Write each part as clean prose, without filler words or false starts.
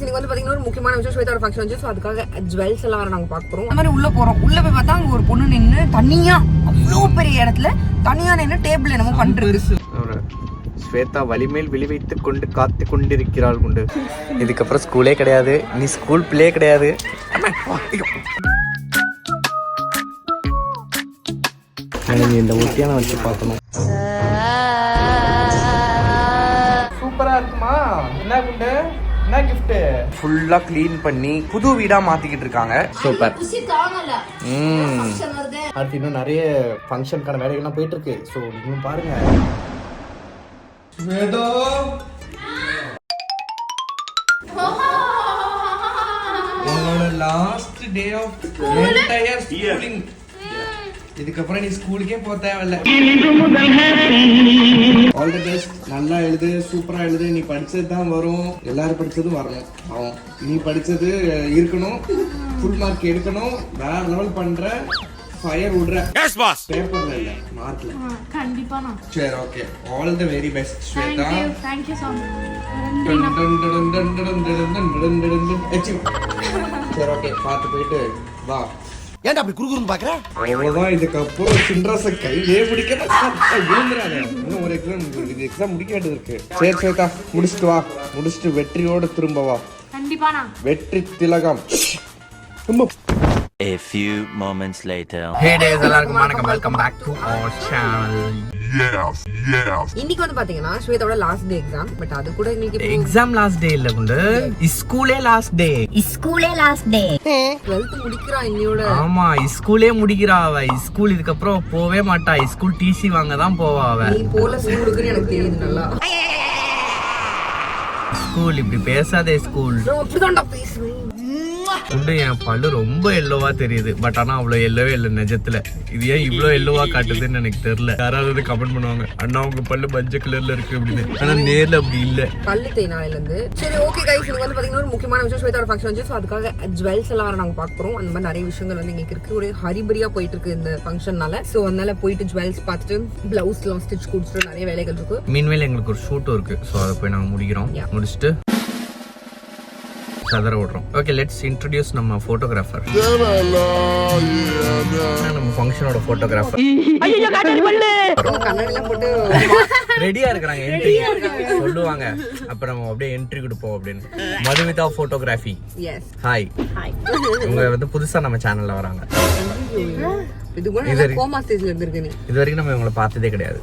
இன்னைக்கு வந்து பாத்தீங்கன்னா ஒரு முக்கியமான விஷயம் ஸ்வேதாவோட ஃபங்க்ஷன் வந்து, சோ அதுக்காக ஜுவல்ஸ் எல்லாம் வர நாங்க பார்க்க போறோம். அந்த மாதிரி உள்ள போறோம். உள்ள போய் பார்த்தா அங்க ஒரு பொண்ணு நின்னு தனியா அவ்வளோ பெரிய இடத்துல தனியா நின்னு டேபிள் என்னமோ பண்றது. ஸ்வேதா வலிமேல் விழி வைத்துக் கொண்டு காத்து கொண்டிருக்கிறாள் கொண்டு. இதுக்கப்புறம் ஸ்கூலே கிடையாது, நீ ஸ்கூல் பிள்ளையே கிடையாது. இந்த ஒட்டியான வச்சு பார்க்கணும். சூப்பரா இருக்குமா? என்ன குண்டு? என்ன கிஃப்ட்? ஃபுல்லா க்ளீன் பண்ணி புது வீடா மாத்திக்கிட்டு இருக்காங்க. சூப்பர். அடுத்து இன்னும் நிறைய ஃபங்க்ஷனுக்கான வேலைகள்லாம் போயிட்டு இருக்கு. ஸோ நீங்களும் பாருங்க. ஸ்வேதா உன்னோட last day of entire schooling. இதுக்கப்புறம் நீ ஸ்கூலுக்கே போக தேவையில்ல. All the best. நல்லா எழுது, சூப்பரா எழுது. நீ படிச்சது தான் வரும், எல்லாரும் படிச்சதும் வரணும். அவன் நீ படிச்சது இருக்கணும், ஃபுல் மார்க் எடுக்கணும். வேற லெவல் பண்ற, ஃபயர் விடுற. Yes boss. பேப்பர்ல இல்ல, மார்க்ல. கண்டிப்பா. சரி, okay. All the very best Shweta. Thank you so much. சரி, ஓகே. பார்த்து போயிட்டு வா. ஏன்டா அப்படி குறுகுறுன்னு பாக்குற? அவ்வளவுதான். இதுக்கப்புறம் சின்ராச கையிலே பிடிக்க இன்னும் ஒரு எக்ஸாம், இது எக்ஸாம் முடிக்க வேண்டியது இருக்கு. சரி ஸ்வேதா, முடிச்சுட்டு வா. முடிச்சுட்டு வெற்றியோட திரும்ப வா. கண்டிப்பா. வெற்றி திலகம். A few moments later. Hey guys, எல்லாருக்கும் வணக்கம். Welcome back to our channel. Yes. இன்னைக்கு வந்து பாத்தீங்கன்னா ஸ்வேதாவோட லாஸ்ட் டே எக்ஸாம். பட் அது கூட எங்களுக்கு எக்ஸாம் லாஸ்ட் டே இல்ல குண்டு, ஸ்கூலே லாஸ்ட் டே. 12th முடிக்கிறா இன்னையோட. ஆமா, ஸ்கூலே முடிக்கிறா அவ. ஸ்கூல் இதுக்கப்புறம் போவே மாட்டா. ஸ்கூல் டிசி வாங்க தான் போவா அவ. நீ போல ஸ்கூலுக்குன்னு எனக்கு தெரியுது நல்லா. ஸ்கூல் இப்படி பேசாதே. ஸ்கூல் அப்படிதான்டா பேசுவேன். குண்டு, என் பல்லு ரொம்ப எல்லோவா தெரியுது. பட் ஆனா அவ்வளவு எல்லோவே இல்லை நிஜத்துல. இது ஏன் இவ்வளவு எல்லோவா காட்டுதுன்னு எனக்கு தெரியல. யாராவது கமெண்ட் பண்ணுவாங்க, அண்ணா உங்க பல்லு மஞ்சள் கலர்ல இருக்கு அப்படின்னு. ஆனா நேர்ல அப்படி இல்ல. பல்லு தேய்னால இருந்து. சரி, ஓகே கைஸ். இன்னைக்கு வந்து பாத்தீங்கன்னா ஒரு முக்கியமான விஷயம் ஸ்வேதாவோட ஃபங்க்ஷன் வந்து, சோ அதுக்காக ஜுவல்ஸ் எல்லாம் வர நாங்க பார்க்க போறோம். அந்த மாதிரி நிறைய விஷயங்கள் வந்து எங்களுக்கு இருக்கு. ஒரு ஹரிபரியா போயிட்டு இருக்கு இந்த ஃபங்க்ஷன்னால. சோ அதனால போயிட்டு ஜுவல்ஸ் பார்த்துட்டு பிளவுஸ் எல்லாம் ஸ்டிச் கொடுத்துட்டு நிறைய வேலைகள் இருக்கு. மீன்வேல் எங்களுக்கு ஒரு ஷூட்டும் இருக்கு. ஸோ அதை போய் நாங்கள் முடிக்கிறோம். முடிச்சுட்டு சதற விடுறோம். ஓகே, லெட்ஸ் இன்ட்ரோடியூஸ் நம்ம போட்டோகிராஃபர். நம்ம ஃபங்க்ஷனோட போட்டோகிராஃபர் கண்ணாடிலாம் போட்டு ரெடியா இருக்கிறாங்க. என்ட்ரி சொல்லுவாங்க, அப்புறம் அப்படியே என்ட்ரி கொடுப்போம் அப்படின்னு. மதுமிதா போட்டோகிராஃபி. எஸ். ஹாய். இவங்க வந்து புதுசா நம்ம சேனல்ல வராங்க. இது கூட கோமா ஸ்டேஜ்ல இருந்திருக்கு. நீ இது வரைக்கும் நம்ம இவங்களை பார்த்ததே கிடையாது.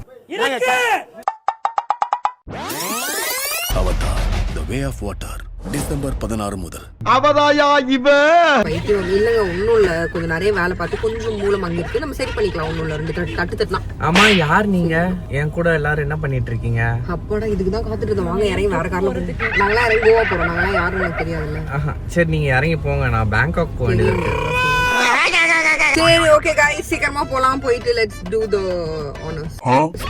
Avatar the way of water December 16 முதல். அவதாயா இவ பைத்தியம் இல்லங்க. ஒண்ணும் இல்ல, கொஞ்சம் நிறைய வேலை பார்த்து கொஞ்சம் மூலம் அங்க இருக்கு. நம்ம சரி பண்ணிக்கலாம். ஒண்ணும் இல்ல, 2 தட்டு தட்டலாம். ஆமா, யார் நீங்க? என் கூட எல்லாரும் என்ன பண்ணிட்டு இருக்கீங்க? அப்பாடா, இதுக்கு தான் காத்துட்டு இருந்தோம். வாங்க இறங்கி வேற கார்ல போட்டு நாங்களாம் இறங்கி கோவா போறோம். நாங்களாம் யாரும் எனக்கு தெரியாதுல்ல. சரி, நீங்க இறங்கி போங்க. நான் பேங்காக் போக வேண்டியது இருக்கு. சரி, ஓகே गाइस, சீக்கிரமா போலாம். போயிட்டு லெட்ஸ் டு தி ஆனர்ஸ்.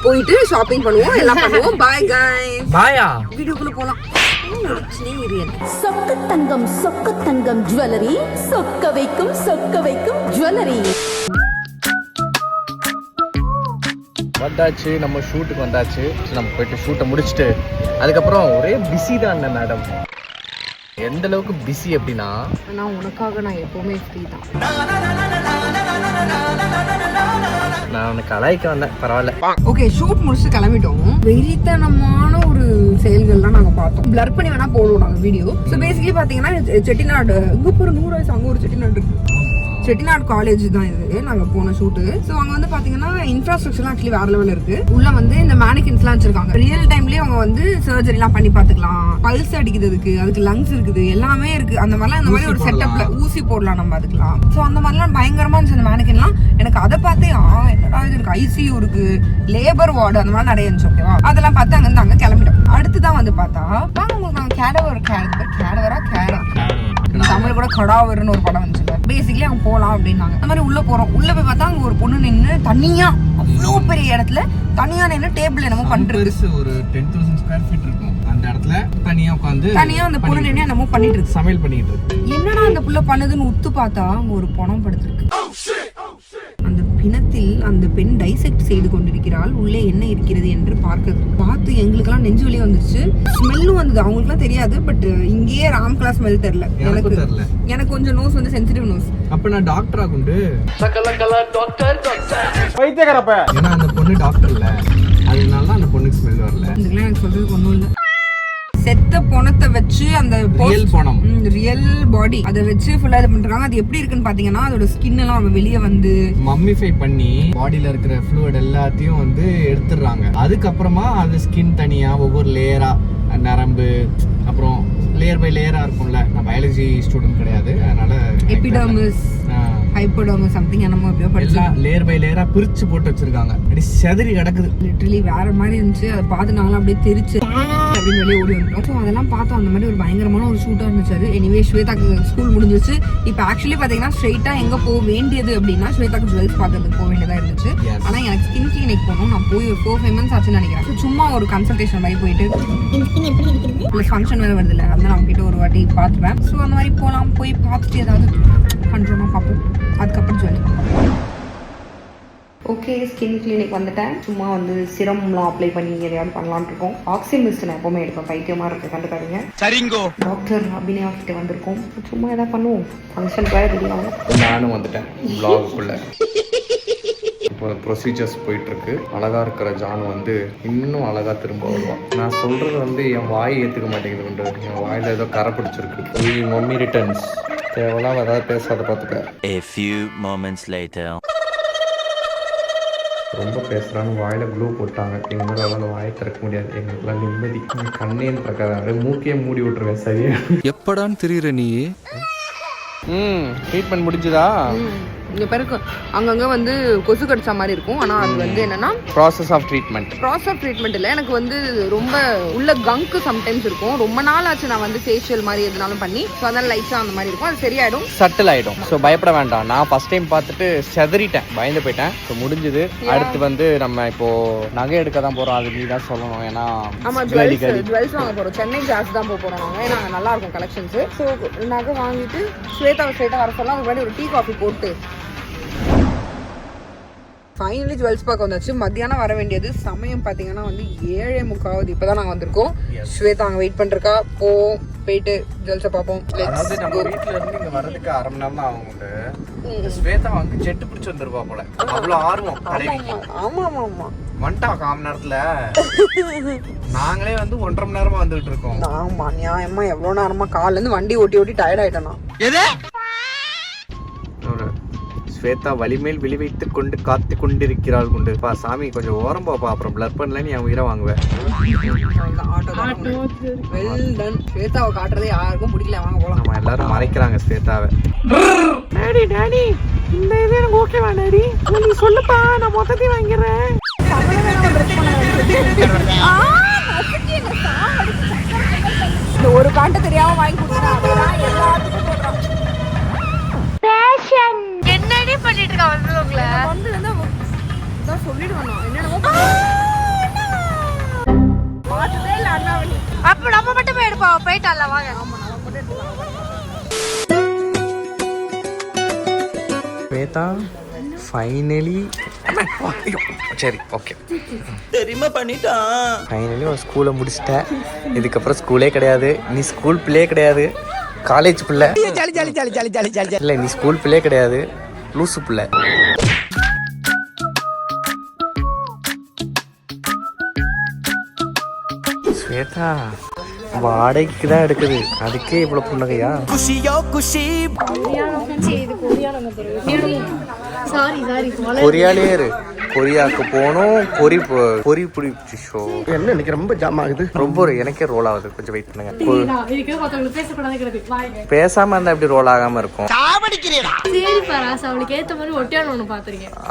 போயிட்டு ஷாப்பிங் பண்ணுவோம், எல்லாம் பண்ணுவோம். Bye guys. பாயா. வீடியோக்குள்ள போலாம். சொக்க தங்கம் ஜுவல்லரி, சொக்க வைக்கும் ஜுவல்லரி. வந்தாச்சு, நம்ம ஷூட்டுக்கு வந்தாச்சு. நம்ம போயிட்டு ஷூட்டை முடிச்சுட்டு அதுக்கப்புறம் ஒரே பிஸி தான் மேடம். எந்த அளவுக்கு பிஸி அப்படின்னா, நான் உனக்காக நான் எப்பவுமே ஃப்ரீ தான். நான் உனக்கு கலாய்க்க வந்தேன், பரவாயில்ல. ஓகே, ஷூட் முடிச்சு கிளம்பிட்டோம். வெறித்தனமான ஒரு செயல்கள்லாம் நாங்க பார்த்தோம். பிளர் பண்ணி வேணா போடுவோம் நாங்க வீடியோ. ஸோ பேசிக்கலி பாத்தீங்கன்னா செட்டிநாடு இங்க போற 100 வயசு அங்க ஒரு செட்டிநாடு இருக்கு. செட்டிநாடு காலேஜ் தான் இது நாங்க போன ஷூட்டு. ஸோ அங்க வந்து பாத்தீங்கன்னா இன்ஃப்ராஸ்ட்ரக்சர்லாம் ஆக்சுவலி வேற லெவல் இருக்கு. உள்ள வந்து இந்த மேனிகின்ஸ்லாம் வச்சிருக்காங்க. ரியல் டைம்லயே அவங்க வந்து சர்ஜரி எல்லாம் பண்ணி பாத்துக்கலாம். பல்ஸ் அடிக்கிறதுக்கு, அதுக்கு லங்ஸ் இருக்குது, எல்லாமே இருக்கு. அந்த மாதிரிலாம் இந்த மாதிரி ஒரு செட்டப்ல ஊசி போடலாம் நம்ம அதுக்கெல்லாம். ஸோ அந்த மாதிரிலாம் பயங்கரமா இருந்துச்சு அந்த மேனிகின்லாம். எனக்கு அதை பார்த்து என்னடா இது இருக்கு, ஐசியூ இருக்கு, லேபர் வார்டு, அந்த மாதிரி நிறைய இருந்துச்சு. ஓகேவா, அதெல்லாம் பார்த்து அங்க இருந்து அங்க கிளம்பிட்டோம். அடுத்துதான் வந்து பார்த்தா உங்களுக்கு நாங்க கேடவரா தமிழ் கூட கடாவர்னு ஒரு படம் வந்துச்சுல. பேசிக்கலி அங்க போலாம் அப்படின்னாங்க. அந்த மாதிரி உள்ள போறோம். உள்ள போய் பார்த்தா அங்க ஒரு பொண்ணு நின்று தனியா அவ்வளோ பெரிய இடத்துல தனியா நின்று டேபிள் என்னமோ பண்றது. ஒரு 10,000 ஸ்கொயர் ஃபீட் இருக்கும். அந்த இடத்துல தனியா உட்கார்ந்து அந்த பொண்ணு நின்று என்னமோ பண்ணிட்டு இருக்கு, சமையல் பண்ணிட்டு இருக்கு. என்னடா அந்த புள்ள பண்ணுதுன்னு உத்து பார்த்தா அங்க ஒரு பணம் படுத்திருக்கு. அந்த பிணத்தில் அந்த பெண் டைசெக்ட் செய்து கொண்டிருக்கிறாள். உள்ளே என்ன இருக்கிறது என்று பார்த்து எங்களுக்கெல்லாம் நெஞ்சு வலி வந்துருச்சு. ஸ்மெல்லும் வந்தது, அவங்களுக்குலாம் தெரியாது. பட் இங்கேயே ராம்கலா ஸ்மெல் தெரியல எனக்கு கொஞ்சம் நோஸ் வந்து சென்சிட்டிவ் நோஸ். அப்ப நான் டாக்டரா கொண்டு வைத்தியக்காரப்ப ஏன்னா அந்த பொண்ணு டாக்டர் இல்ல, அதனால அந்த பொண்ணுக்கு ஸ்மெல் வரல. இதுக்கெல்லாம் எனக்கு சொல்றதுக்கு ஒன்றும் இல்லை. செத்த பொணத்தை வச்சு அந்த ரியல் பாடி அதை வச்சு ஃபுல்லா இது பண்றாங்க. அது எப்படி இருக்குன்னு பாத்தீங்கன்னா அதோட ஸ்கின் எல்லாம் வெளியே வந்து மம்மிஃபை பண்ணி பாடியில இருக்கிற ஃப்ளூயிட் எல்லாத்தையும் வந்து எடுத்துடுறாங்க. அதுக்கப்புறமா அது ஸ்கின் தனியா ஒவ்வொரு லேயரா நரம்பு அப்புறம் லேயர் பை லேயரா இருக்கும்ல. நான் பயாலஜி ஸ்டூடெண்ட் கிடையாது, அதனால எபிடர்மிஸ் ஹைப்போடர்மிஸ் சம்திங் என்னமோ அப்படியே படிச்சேன். லேயர் பை லேயரா பிரிச்சு போட்டு வச்சிருக்காங்க. அப்படி செதறி கிடக்குது. லிட்டரலி வேற மாதிரி இருந்துச்சு. அதை பார்த்து நாங்களும் அப்படியே தெரிச்சு அப்படின்னு வெளியே ஓடி வந்தோம். ஸோ அதெல்லாம் பார்த்தோம். அந்த மாதிரி ஒரு பயங்கரமான ஒரு ஷூட்டா இருந்துச்சு அது. எனிவே ஸ்வேதாக்கு ஸ்கூல் முடிஞ்சிச்சு. இப்போ ஆக்சுவலி பாத்தீங்கன்னா ஸ்ட்ரெயிட்டா எங்க போக வேண்டியது அப்படின்னா ஸ்வேதாக்கு ஜுவல்ஸ் பார்க்கறதுக்கு போக வேண்டியதா இருந்துச்சு. ஆனா எனக்கு ஸ்கின் கிளினிக் போகணும். நான் போய் 4-5 months ஆச்சுன்னு நினைக்கிறேன். சும்மா ஒரு கன்சல்டேஷன் மாதிரி போயிட்டு ப்ளஸ் ஃபங்க்ஷன் வேறு வருது இல்லை, அதனால அவங்க கிட்ட ஒரு வாட்டி பார்த்துப்பேன். ஸோ அந்த மாதிரி போகலாம், போய் பார்த்துட்டு ஏதாவது பண்ணுறோமா பார்ப்போம். அதுக்கப்புறம் சொல்லி ஓகே ஸ்கின் கிளினிக் வந்துட்டேன். சும்மா வந்து சிரம்லாம் அப்ளை பண்ணி எதையாவது பண்ணலான்னு இருக்கோம். ஆக்சிமிஸ்ட் நான் எப்பவுமே எடுப்பேன், பைத்தியமாக இருக்கு, கண்டுக்காதீங்க. சரிங்கோ டாக்டர் அபிநயா கிட்ட வந்திருக்கோம். சும்மா எதாவது பண்ணுவோம். ஃபங்க்ஷன் வேறு ரெடி ஆகும். நானும் வந்துட்டேன் வ்ளாகுக்குள்ள. இப்போ ப்ரொசீஜர்ஸ் போயிட்டுருக்கு. அழகாக இருக்கிற ஜான் வந்து இன்னும் அழகாக திரும்ப வருவான். நான் சொல்கிறது வந்து என் வாய் ஏற்றுக்க மாட்டேங்குது. உண்டு என் வாயில் ஏதோ கரை பிடிச்சிருக்கு. மம்மி ரிட்டர்ன்ஸ் தேவைலாம் ஏதாவது பேசாத பார்த்துக்க. A few moments later. ரொம்ப பேசுகிறான்னு வாயில் க்ளூ போட்டாங்க. எங்களால் அந்த வாயை திறக்க முடியாது. எங்களுக்குலாம் நிம்மதி. கண்ணேன்னு திறக்காத, மூக்கையே மூடி விட்டுருவேன். சரியா எப்படான்னு தெரியுற நீ? ட்ரீட்மெண்ட் முடிஞ்சுதா? இங்கே பிறகு அங்கங்கே வந்து கொசு கடிச்ச மாதிரி இருக்கும். ஆனால் அது வந்து என்னன்னா ப்ராசஸ் ஆஃப் ட்ரீட்மெண்ட் இல்லை. எனக்கு வந்து ரொம்ப உள்ள கங்கு சம்டைம்ஸ் இருக்கும். ரொம்ப நாள் ஆச்சு நான் வந்து ஃபேஷியல் மாதிரி எதுனாலும் பண்ணி. ஸோ அதனால லைட்டாக அந்த மாதிரி இருக்கும். அது சரியாயிடும், சட்டில் ஆகிடும். ஸோ பயப்பட வேண்டாம். நான் ஃபர்ஸ்ட் டைம் பார்த்துட்டு செதறிட்டேன், பயந்து போயிட்டேன். ஸோ முடிஞ்சது. அடுத்து வந்து நம்ம இப்போ நகை எடுக்க தான் போகிறோம். அது நீ தான் சொல்லணும். ஏன்னா ஆமாம் ஜுவல்ஸ் வாங்க போகிறோம். சென்னை ஜாஸ் தான் போக போகிறோம் நாங்கள். ஏன்னா நல்லா இருக்கும் கலெக்ஷன்ஸு. ஸோ நகை வாங்கிட்டு ஸ்வேதா வர சொல்லலாம். அதுக்கு முன்னாடி ஒரு டீ காஃபி போட்டு ஃபைனலி ஜுவல்ஸ் பார்க்க வந்தாச்சு. மத்தியானம் வர வேண்டியது. சமயம் பார்த்தீங்கன்னா வந்து 7:45. இப்போ தான் நாங்கள் வந்திருக்கோம். ஸ்வேதா அங்கே வெயிட் பண்ணிருக்கா. போயிட்டு ஜுவல்ஸை பார்ப்போம். அதாவது நம்ம வீட்டில் இருந்து இங்கே வர்றதுக்கு 1/2 மணி நேரம் தான் ஆகும். ஸ்வேதா வந்து செட்டு பிடிச்சி வந்துருப்பா போல. அவ்வளோ ஆர்வம். ஆமாம் வந்துட்டா 1/4 மணி நேரத்தில். நாங்களே வந்து 1.5 மணி நேரமா வந்துட்டு இருக்கோம். ஆமா நியாயமா எவ்வளோ நேரமா காலேருந்து வண்டி ஓட்டி டயர்ட் ஆயிட்டேன் நான். ஸ்வேதா வலிமேல் விழி வைத்து கொண்டு காத்து கொண்டிருக்கிறாள் கொண்டு. பா சாமி கொஞ்சம் ஓரம் போப்பா, அப்புறம் பிளர் பண்ணல நீ அவங்க உயிரை வாங்குவேன். Well done. ஸ்வேதாவை காட்டுறதே யாருக்கும் பிடிக்கல. வாங்க போலாம். நம்ம எல்லாரும் மறைக்கிறாங்க ஸ்வேதாவை. டாடி இந்த இது எனக்கு ஓகேவா டாடி? நீ சொல்லுப்பா, நான் மொத்தத்தையும் வாங்கிடுறேன். இந்த ஒரு பாட்டு தெரியாம வாங்கி கொடுத்தா எல்லாத்துக்கும் போடுறான். என்னடி பண்ணிட்டு இருக்கா வந்து உங்களை வந்து தான் சொல்லிடுவேன் நான் என்னென்னமோ பார்த்ததே இல்லை அண்ணாவணி. அப்ப நம்ம மட்டும் போய் எடுப்போம். போயிட்டால வாங்க. ஆமா நம்ம மட்டும் எடுத்துக்கலாம். ஸ்வேதா ஃபைனலி சரி ஓகே தெரியுமா பண்ணிட்டான். ஃபைனலி ஒரு ஸ்கூலை முடிச்சிட்டேன். இதுக்கப்புறம் ஸ்கூலே கிடையாது. நீ ஸ்கூல் பிள்ளையே கிடையாது, காலேஜ் பிள்ளை. இல்லை நீ ஸ்கூல் பிள்ளையே கிடையாது, லூசு பிள்ளை. ஸ்வேதா வாடகைக்கு தான் எடுக்குது, அதுக்கே இவ்வளோ புன்னகையா? குஷியோ குஷி. கொரியாலே இரு. கொரியாவுக்கு போகணும். பொரி பிடிச்சோ என்ன எனக்கு ரொம்ப ஜாம் ஆகுது. ரொம்ப எனக்கே ரோல் ஆகுது. கொஞ்சம் வெயிட் பண்ணுங்க. பேசாம இருந்தா எப்படி ரோல் ஆகாம இருக்கும்?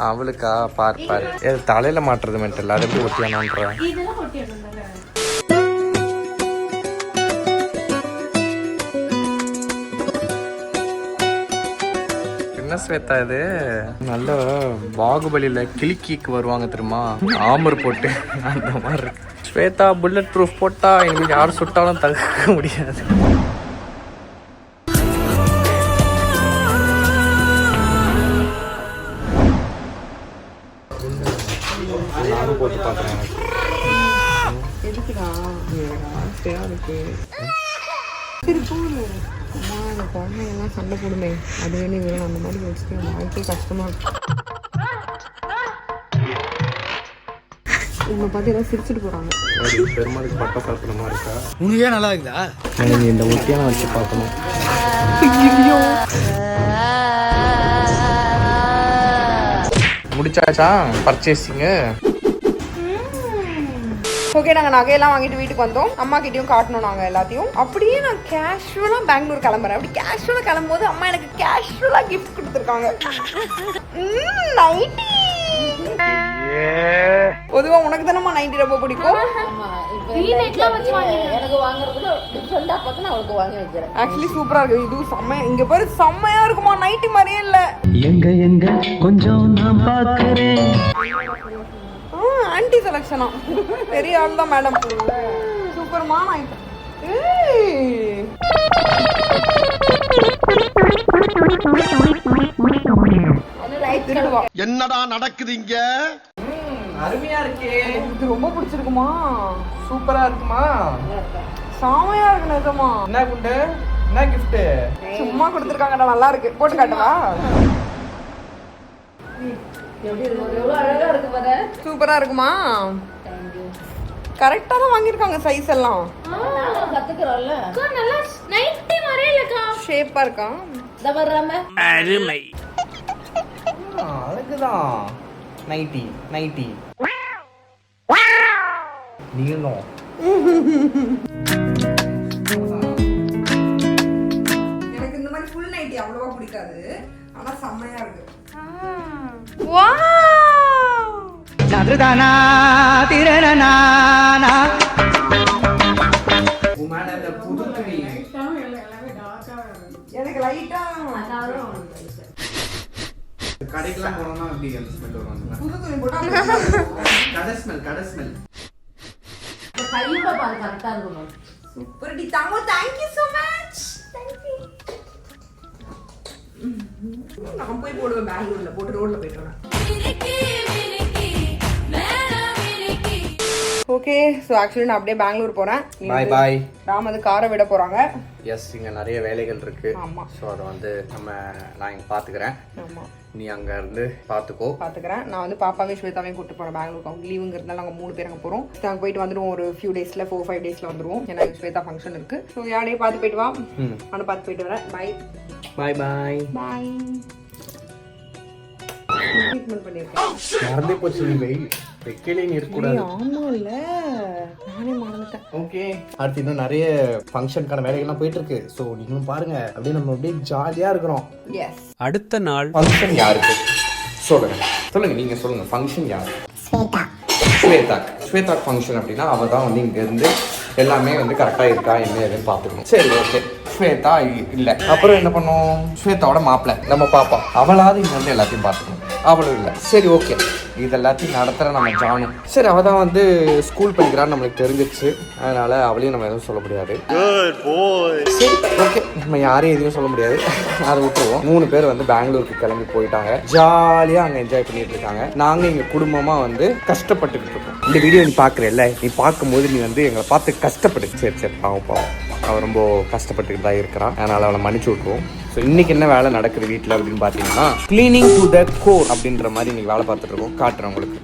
அவளுக்கா பாரு தலையில மாட்டுறது மென்டல். அது எப்படி ஒட்டியானோன்ற. என்ன ஸ்வேதா இது? நல்ல பாகுபலியில கிளிக்கிக்கு வருவாங்க தெரியுமா, ஆமர் போட்டு அந்த மாதிரி இருக்கு. ஸ்வேதா புல்லட் ப்ரூஃப் போட்டா எங்களுக்கு யார் சுட்டாலும் தடுக்க முடியாது. போட்டு பார்க்குறேன். எதுக்குடா ஆசையா இருக்கு. சரி போடு. அம்மா அந்த குழந்தைங்கெல்லாம் சண்டை போடுமே அது வேணும் வேணும் அந்த மாதிரி வச்சுட்டு வாழ்க்கை கஷ்டமா இருக்கு. உங்களை பார்த்து எல்லாம் சிரிச்சுட்டு போறாங்க. பெருமாளுக்கு பட்டை சாப்பிட்ற மாதிரி இருக்கா? உனக்கு ஏன் நல்லா இருக்குதா? எனக்கு இந்த ஒட்டியான வச்சு பார்க்கணும். முடிச்சாச்சா பர்ச்சேசிங்கு? ஓகே நாங்கள் நகையெல்லாம் வாங்கிட்டு வீட்டுக்கு வந்தோம். அம்மா கிட்டேயும் காட்டணும் நாங்கள் எல்லாத்தையும். அப்படியே நான் கேஷுவலாக பெங்களூர் கிளம்புறேன். அப்படி கேஷுவலாக கிளம்பும்போது அம்மா எனக்கு கேஷுவலாக கிஃப்ட் கொடுத்துருக்காங்க. நைட்டி. பொதுவாக உனக்கு தானம்மா நைட்டி ரொம்ப பிடிக்கும். ஆக்சுவலி சூப்பரா இருக்கு. இது செம்மையா இங்க பாரு செம்மையா இருக்குமா. நைட்டி மாதிரியே இல்ல. எங்க கொஞ்சம் நான் பார்க்கிறேன். ஆன்டி செலக்ஷனா பெரிய ஆள் தான் மேடம். சூப்பர்மா நைட்டி. என்னடா நடக்குது இங்க? அருமையா இருக்கே. இது ரொம்ப பிடிச்சிருக்குமா. சூப்பரா இருக்குமா? செமையா இருக்கு நிஜமா. என்ன குண்டு என்ன கிஃப்ட்? சும்மா கொடுத்துருக்காங்கடா. நல்லா இருக்கு. போட்டு காட்டுவா? சூப்பரா இருக்குமா. கரெக்டா தான் வாங்கிருக்காங்க சைஸ் எல்லாம். ஷேப்பா இருக்கா. அருமை. அழகுதான். நைட்டி நைட்டி நீளம். எனக்கு இந்த மாதிரி ஃபுல் நைட்டி அவ்வளவா பிடிக்காது. ஆனா செம்மையா இருக்கு. நதுதானா திரணனானா. உமாட இந்த புது துணி எனக்கு லைட்டா கடைக்கெல்லாம் போனோம்னா அப்படி அந்த ஸ்மெல் வரும். புது துணி போட்டா கடை ஸ்மெல். சூப்பர் டி தாங்கோ. Thank you so much. Thank you. நான் போய் போடுவேன். பெங்களூர்ல போட்டு ரோட்ல போயிட்டு வரேன். ஓகே ஸோ ஆக்சுவலி நான் அப்படியே பெங்களூர் போறேன். பாய் பாய். ராம் அது காரை விட போறாங்க. எஸ் இங்க நிறைய வேலைகள் இருக்கு. ஆமா. ஸோ அதை வந்து நான் இங்க பாத்துக்கிறேன். ஆமா நீ அங்க இருந்து பாத்துக்கோ. பாத்துக்கிறேன். நான் வந்து பாப்பாவையும் ஸ்வேதாவையும் கூட்டு போறேன் பெங்களூருக்கு. அவங்க லீவுங்கிறதுனால நாங்கள் 3 பேர் அங்கே போறோம். நாங்கள் போயிட்டு வந்துடுவோம். ஒரு ஃபியூ டேஸ்ல 4-5 டேஸ்ல வந்துருவோம். ஏன்னா ஸ்வேதா ஃபங்க்ஷன் இருக்கு. ஸோ யாரையும் பார்த்து போயிட்டு வா. நானும் பார்த்து போயிட்டு வரேன். பாய் பாய் பாய் பாய். ட்ரீட்மெண்ட் பண்ணிருக்கேன். மறந்தே போச்சு. நீ வெக்கையிலே நீ இருக்கக்கூடாது. ஆமா இல்ல நானே மறந்துட்டேன். ஓகே அடுத்து இன்னும் நிறைய ஃபங்க்ஷனுக்கான வேலைகள்லாம் போயிட்டு இருக்கு. ஸோ நீங்களும் பாருங்க. அப்படியே நம்ம அப்படியே ஜாலியா இருக்கிறோம். எஸ். அடுத்த நாள் ஃபங்க்ஷன் யாருக்கு சொல்லுங்க நீங்க சொல்லுங்க. ஃபங்க்ஷன் யாரு? ஸ்வேதா ஃபங்க்ஷன் அப்படின்னா அவ தான் வந்து இங்க இருந்து எல்லாமே வந்து கரெக்டா இருக்கா என்ன ஏதுன்னு பாத்துக்கணும். சரி ஓகே. ஸ்வேதா இல்ல அப்புறம் என்ன பண்ணும்? ஸ்வேதாவோட மாப்பிள்ளை நம்ம பாப்பா அவளாவது இங்க வந்து எல்லாத்தையும் பாத்துக்கணும். அவளும் இல்லை. சரி ஓகே இது எல்லாத்தையும் நடத்துகிற நம்ம ஜானு. சரி அவள் தான் வந்து ஸ்கூல் படிக்கிறான்னு நம்மளுக்கு தெரிஞ்சிச்சு. அதனால அவளையும் நம்ம எதுவும் சொல்ல முடியாது. சரி ஓகே நம்ம யாரையும் எதுவும் சொல்ல முடியாது. அதை விட்டுருவோம். 3 பேர் வந்து பெங்களூருக்கு கிளம்பி போயிட்டாங்க. ஜாலியாக அங்கே என்ஜாய் பண்ணிட்டு இருக்காங்க. நாங்கள் எங்கள் குடும்பமாக வந்து கஷ்டப்பட்டுக்கிட்டு இருக்கோம். இந்த வீடியோ நீ பார்க்குறல்ல, நீ பார்க்கும்போது நீ வந்து எங்களை பார்த்து கஷ்டப்படு. சரி பாவம் அவள் ரொம்ப கஷ்டப்பட்டுக்கிட்டு தான் இருக்கிறான். அதனால் அவளை மன்னிச்சு விட்டுருவோம். ஸோ இன்னைக்கு என்ன வேலை நடக்குது வீட்டில் அப்படின்னு பார்த்தீங்கன்னா கிளீனிங் டு த கோர் அப்படின்ற மாதிரி இன்னைக்கு வேலை பார்த்துட்டு இருக்கோம். காட்டுறேன் உங்களுக்கு.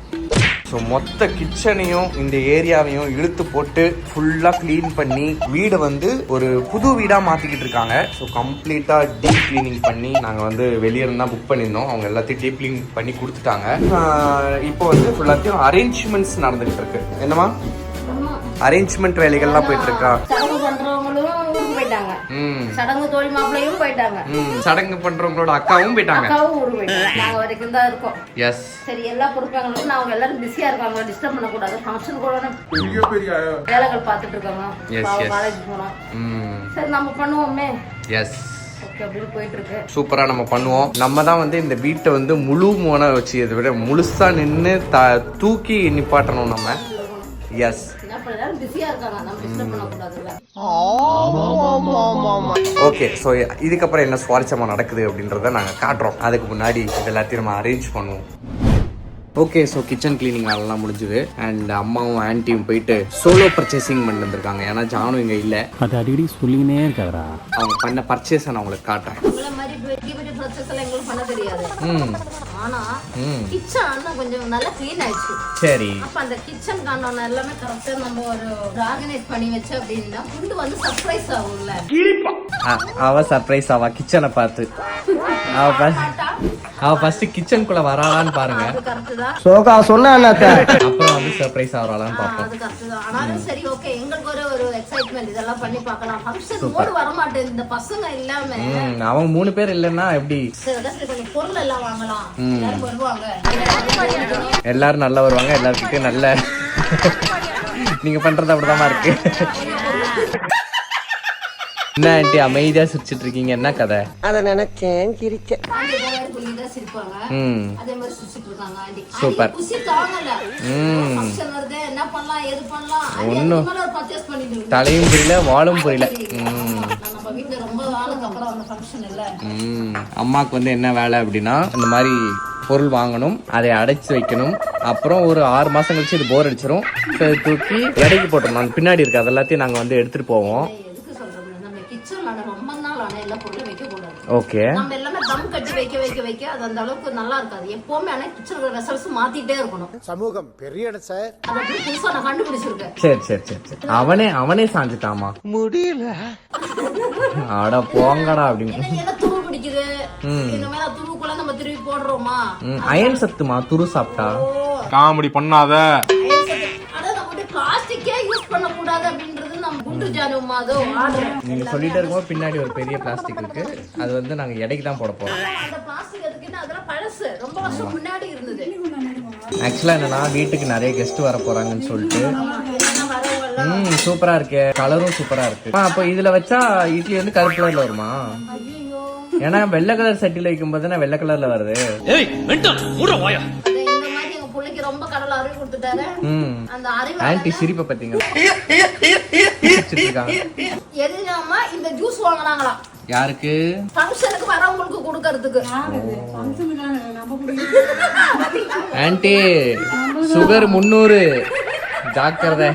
ஸோ மொத்த கிச்சனையும் இந்த ஏரியாவையும் இழுத்து போட்டு ஃபுல்லாக க்ளீன் பண்ணி வீடை வந்து ஒரு புது வீடாக மாற்றிக்கிட்டு இருக்காங்க. ஸோ கம்ப்ளீட்டாக டீப் க்ளீனிங் பண்ணி நாங்கள் வந்து வெளியே இருந்தால் புக் பண்ணியிருந்தோம். அவங்க எல்லாத்தையும் டீப் க்ளீன் பண்ணி கொடுத்துட்டாங்க. இப்போ வந்து ஃபுல்லாத்தையும் அரேஞ்ச்மெண்ட்ஸ் நடந்துகிட்டு இருக்கு. என்னமா அரேஞ்ச்மெண்ட் வேலைகள்லாம் போயிட்டு இருக்கா? சடங்கு பண்றவங்களும் ஊருக்கு போயிட்டாங்க. சடங்கு தோழி மாப்பிள்ளையும் போயிட்டாங்க. சடங்கு பண்றவங்களோட அக்காவும் போயிட்டாங்க. அக்காவும் ஊருக்கு போயிட்டாங்க. நாங்க வரைக்கும் தான் இருக்கோம். எஸ். சரி எல்லா பொறுப்பாங்களும் அவங்க எல்லாரும் பிஸியா இருக்காங்க. டிஸ்டர்ப் பண்ண கூடாது. ஃபங்க்ஷன் கூட வேலைகள் பார்த்துட்டு இருக்காங்க. காலேஜ் போனோம். சரி நம்ம பண்ணுவோமே. எஸ். அப்படின்னு போயிட்டு இருக்கு. சூப்பரா நம்ம பண்ணுவோம். நம்ம தான் வந்து இந்த வீட்டை வந்து முழு மோன வச்சு இதை விட முழுசா நின்று தூக்கி நிப்பாட்டணும் நம்ம. எஸ். ஓகே ஸோ இதுக்கப்புறம் என்ன சுவாரஸ்யமாக நடக்குது அப்படின்றத நாங்கள் காட்டுறோம். அதுக்கு முன்னாடி இது எல்லாத்தையும் நம்ம அரேஞ்ச் பண்ணுவோம். ஓகே, ஸோ கிச்சன் கிளீனிங் அதெல்லாம் முடிஞ்சுது. அண்ட் அம்மாவும் ஆன்ட்டியும் போயிட்டு சோலோ பர்ச்சேசிங் பண்ணிட்டு வந்திருக்காங்க. ஏன்னா ஜானும் இங்கே இல்லை. அது அடிக்கடி சொல்லினே இருக்காதரா. அவங்க பண்ண பர்ச்சேஸை நான் உங்களுக்கு காட்டுறேன். உங்களை மாதிரி பெரிய பெரிய ப்ராசஸ் எல்லாம் எங்களுக்கு பண்ண தெரியாது. ஆனா கிச்சன் கொஞ்சம் நல்லா க்ளீன் ஆயிடுச்சு. சரி, அப்ப அந்த கிச்சன் காணோம் எல்லாமே கரெக்டா நம்ம ஒரு ஆர்கனைஸ் பண்ணி வச்சு அப்படின்னா ஃபுட் வந்து சர்ப்ரைஸ் ஆகும்ல. அவ சர்ப்ரைஸ் ஆவா கிச்சனை பார்த்து. அவ ஃபர்ஸ்ட் கிச்சனுக்குள்ள வராளான்னு பாருங்க. அது கரெக்ட் தான். சோகா சொன்னா அப்புறம் வந்து சர்ப்ரைஸ் ஆவறாளான்னு பாப்போம். அது கரெக்ட் தான். ஆனாலும் சரி, ஓகே, எங்களுக்கு ஒரு எக்ஸைட்மென்ட் இதெல்லாம் பண்ணி பார்க்கலாம். ஃபங்க்ஷன் மூடு வர மாட்டேங்குது இந்த பசங்க இல்லாம. அவங்க 3 பேர் இல்லன்னா எப்படி? சரி, கொஞ்சம் பொருள் எல்லாம் வாங்கலாம். எல்லாரும் வருவாங்க. எல்லாரும் நல்லா வருவாங்க. எல்லாருக்கிட்டையும் நல்ல நீங்க பண்றது அப்படிதான் இருக்கு. என்ன ஆண்டி அமைதியா சிரிச்சிட்டு இருக்கீங்க? என்ன கதை? அத நினைச்சேன் சிரிச்சேன். சிரிப்பாங்க. அதே மாதிரி சிரிச்சிட்டு இருக்காங்க ஆண்டி. சூப்பர். குசி தாங்கல. ஃபங்க்ஷன் வருது, என்ன பண்ணலாம் ஏது பண்ணலாம் ஒண்ணும் ஒரு பர்ச்சேஸ் பண்ணிட்டு தலையும் புரியல வாலும் புரியல. நம்ம வீட்ல ரொம்ப நாளுக்கு அப்புறம் அந்த ஃபங்க்ஷன் இல்ல. அம்மாக்கு வந்து என்ன வேலை அப்படின்னா இந்த மாதிரி பொருள் வாங்கணும், அதை அடைச்சு வைக்கணும். அப்புறம் ஒரு 6 மாசம் கழிச்சு இது போர் அடிச்சிடும். தூக்கி எடைக்கு போட்டுருணும். பின்னாடி இருக்கு அது எல்லாத்தையும் நாங்க வந்து எடுத்துட்டு போவோம். எதுக்கு சொல்றோம், நம்ம கிச்சன்ல ரொம்ப நாள் ஆன எல்லா பொருளும் வைக்க கூடாது. ஓகே, நம்ம எல்லாமே தம் கட்டி வைக்க அது அந்த அளவுக்கு நல்லா இருக்காது. எப்பவுமே ஆனா கிச்சன்ல வெசல்ஸ் மாத்திட்டே இருக்கணும். சமூகம் பெரிய இடம் சார். அத அப்படி புதுசா நான் கண்டுபிடிச்சிருக்கேன். சரி. அவனே சாஞ்சிட்டாமா. முடியல. அட போங்கடா அப்படின்னு. என்ன துரு பிடிக்குது, இந்த மேல துருக்குள்ள நம்ம திருப்பி போடுறோமா? அயன் சத்துமா துரு சாப்பிட்டா. காமெடி பண்ணாத. அதான் நம்ம பிளாஸ்டிக்கே யூஸ் பண்ண கூடாது அப்படின்றது நம்ம குண்டு ஜானுமா அதோ ஆர்டர். நீங்க சொல்லிட்டே இருக்கும்போது பின்னாடி ஒரு பெரிய பிளாஸ்டிக் இருக்கு. அது வந்து நாங்க எடைக்கு தான் போட போறோம். அந்த பிளாஸ்டிக் எதுக்குன்னா அதெல்லாம் பழசு, ரொம்ப வருஷம் முன்னாடி இருந்தது. ஆக்சுவலா என்னன்னா வீட்டுக்கு நிறைய கெஸ்ட் வர போறாங்கன்னு சொல்லிட்டு சூப்பரா இருக்கு. கலரும் சூப்பரா இருக்கு. அப்போ இதுல வச்சா இட்லி வந்து கருப்பு கலர்ல வருமா? ஏன்னா வெள்ளை கலர் சட்டில வைக்கும் போது வெள்ளை கலர்ல வருது. ரொம்ப கடலை அறிவு கொடுத்துட்டாரு. அந்த அறிவு ஆன்ட்டி சிரிப்பை பாத்தீங்க. எதுனாமா இந்த ஜூஸ் வாங்குறாங்களாம். யாருக்கு? ஃபங்க்ஷனுக்கு வரவங்களுக்கு கொடுக்கிறதுக்கு. ஆன்ட்டி சுகர் 300 ஜாக்கிரதை.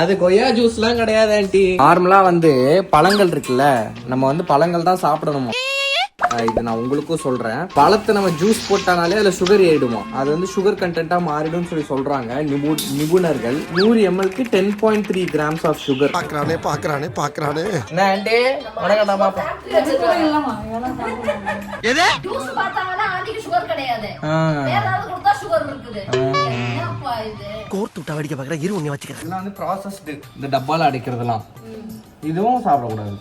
அது கொய்யா ஜூஸ்லாம் கிடையாது ஆன்ட்டி. நார்மலா வந்து பழங்கள் இருக்குல்ல, நம்ம வந்து பழங்கள் தான் சாப்பிடணுமா. இது நான் உங்களுக்கும் சொல்றேன். பழத்தை நம்ம ஜூஸ் போட்டானாலே அதுல சுகர் ஏறிடுமா. அது வந்து சுகர் கண்டென்ட்டா மாறிடும் சொல்லி சொல்றாங்க நிபுணர்கள். 100 ml-க்கு 10.3 grams ஆஃப் சுகர். பாக்குறானே. என்ன ஆன்ட்டி வணக்கம் தான் பாப்போம். ஜூஸ் பார்த்தாங்கன்னா ஆண்டிக்கு சுகர் கிடையாது. வேற ஏதாவது கொடுத்தா சுகர் இருக்குது. என்னப்பா இது? கோர்த்து விட்டா வடிக்க பாக்குற இரு உன்னை வச்சுக்கிறேன். இதெல்லாம் வந்து ப்ராசஸ்டு. இந்த டப்பால அடைக்கிறதெல்லாம் இதுவும் சாப்பிடக்கூடாது.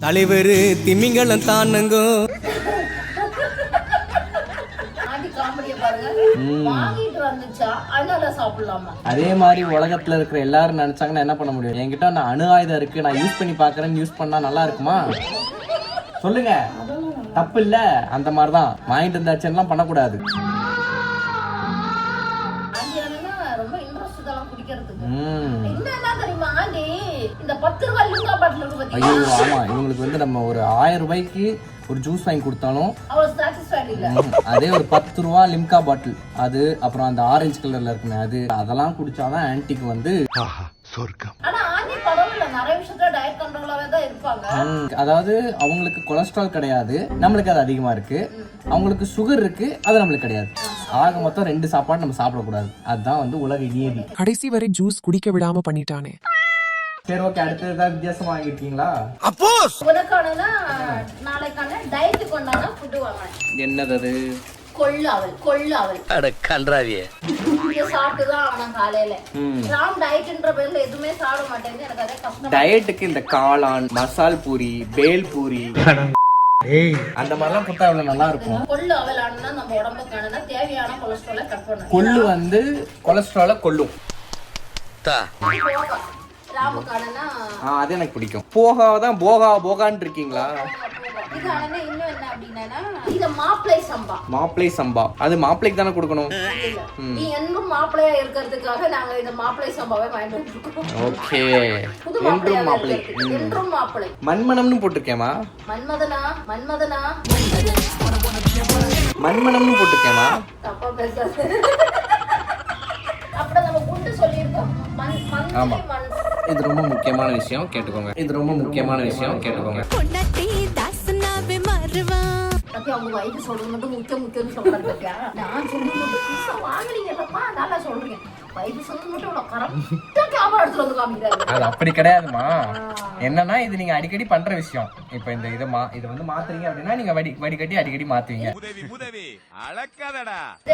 தலைவர் திமிங்கலம் தானுங்க. அதே மாதிரி உலகத்துல இருக்கிற எல்லாரும் நினைச்சாங்கன்னா என்ன பண்ண முடியும்? என்கிட்ட நான் அணு ஆயுதம் இருக்கு, நான் யூஸ் பண்ணி பாக்குறேன்னு யூஸ் பண்ணா நல்லா இருக்குமா? சொல்லுங்க, தப்பு இல்ல. அந்த மாதிரிதான் வாங்கிட்டு இருந்தாச்சுலாம் பண்ணக்கூடாது. ஐயோ ஆமா, இவங்களுக்கு வந்து நம்ம ஒரு 1000 ரூபாய்க்கு ஒரு ஜூஸ் வாங்கி கொடுத்தாலும் அதே ஒரு 10 ரூபா லிம்கா பாட்டில் அது, அப்புறம் அந்த ஆரஞ்சு கலர்ல இருக்குமே அது, அதெல்லாம் குடிச்சாதான் ஆன்ட்டிக்கு வந்து சொர்க்கம். அதாவது அவங்களுக்கு கொலஸ்ட்ரால் கிடையாது, நம்மளுக்கு அது அதிகமா இருக்கு. அவங்களுக்கு சுகர் இருக்கு, அது நம்மளுக்கு கிடையாது. ஆக மொத்தம் 2 சாப்பாடு நம்ம சாப்பிடக்கூடாது. அதுதான் வந்து உலக நியதி. கடைசி வரை ஜூஸ் குடிக்க விடாம பண்ணிட்டானே. சரி, ஓகே. அடுத்து ஏதாவது வித்தியாசமா வாங்கிருக்கீங்களா? என்னது அது? கொள்ளு அவல். அட கன்றாவியே. சாப்பிட்டுதான் அவன் காலையில. ராம் டயட்ன்ற பேர்ல எதுவுமே சாப்பிட மாட்டேங்குது. எனக்கு அதே கஷ்டம். டயட்டுக்கு இந்த காளான், மசால் பூரி, பேல் பூரி அந்த மாதிரிலாம் கொடுத்தா அவ்வளவு நல்லா இருக்கும். கொள்ளு அவல் ஆனா நம்ம உடம்புக்கான தேவையான கொலஸ்ட்ராலை கட் பண்ணும். கொள்ளு வந்து கொலஸ்ட்ராலை கொல்லும். ராமுக்கானா அது எனக்கு பிடிக்கும். போகாதான் போகான்னு இருக்கீங்களா? இருக்கும். இது ஆனா இன்னும் என்ன அப்படின்னா இது மாப்பிளை சம்பா. மாப்பிளை சம்பா அது மாப்பிளைக்கு தானே கொடுக்கணும். நீ என்றும் மாப்பிளையா இருக்கிறதுக்காக நாங்க இந்த மாப்பிளை சம்பாவை பயன்படுத்திருக்கோம். ஓகே. புது மாப்பிளையா மாப்பிளை என்றும் மாப்பிளை. மண்மணம்னு போட்டிருக்கேமா? மன்மதனா மன்மதனா மண்மணம்னு போட்டிருக்கேமா? தப்பா பேசாத. அப்படி நம்ம குண்டு சொல்லியிருக்கோம். ஆமா. இது ரொம்ப முக்கியமான விஷயம் கேட்டுக்கோங்க. இது ரொம்ப முக்கியமான விஷயம் கேட்டுக்கோங்க. பத்தி அவங்க வயது சொல்றது மட்டும் முக்கியம்னு சொல்றாரு பத்தியா? நான் சொல்றது புதுசா வாங்குனீங்கல்லப்பா நல்லா சொல்றேன். வயது சொல்றது மட்டும் இவ்வளவு கரெக்டா கேமரா எடுத்துட்டு வந்து காமிக்கிறாரு. அது அப்படி கிடையாதுமா. என்னன்னா இது நீங்க அடிக்கடி பண்ற விஷயம். இப்ப இந்த இதை வந்து மாத்துறீங்க அப்படின்னா நீங்க வடிகட்டி அடிக்கடி மாத்துவீங்க.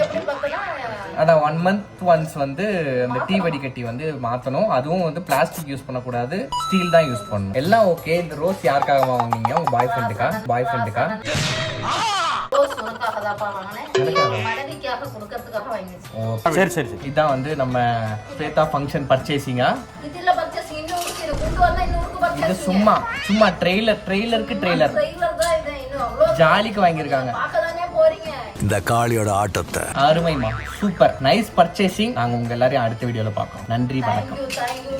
எப்படி பார்த்தா அதான் 1 month once வந்து அந்த டீ வடிகட்டி வந்து மாத்தணும். அதுவும் வந்து பிளாஸ்டிக் யூஸ் பண்ணக்கூடாது, ஸ்டீல் தான் யூஸ் பண்ணணும். எல்லாம் ஓகே. இந்த ரோஸ் யாருக்காக வாங்குனீங்க? உங்க பாய் ஃப்ரெண்டுக்கா? ரோஸ் உனக்காக தான்ப்பா வாங்கினேன். மனைவிக்காக கொடுக்கறதுக்காக வாங்கினேன். சரி. இதான் வந்து நம்ம ஸ்வேதா ஃபங்க்ஷன் பர்ச்சேசிங்கா. இதுல பர்ச்சேஸ் இன்னொருக்கு இதை கொண்டு வந்தா இன்னொருக்கு இது பர்ச்சேஸ். சும்மா ட்ரெய்லருக்கு ட்ரெய்லர் ட்ரெய்லர் தான் இது. இன்னும் அவ்வளவு ஜாலிக்கு வாங்கியிருக்காங்க. பார்க்கதானே போறீங்க. இந்த காளியோட ஆட்டத்தை அருமைமா, சூப்பர் நைஸ் பர்ச்சேசிங். நாங்க உங்க எல்லாரையும் அடுத்த வீடியோல பார்க்கோம். நன்றி, வணக்கம். தேங்க்யூ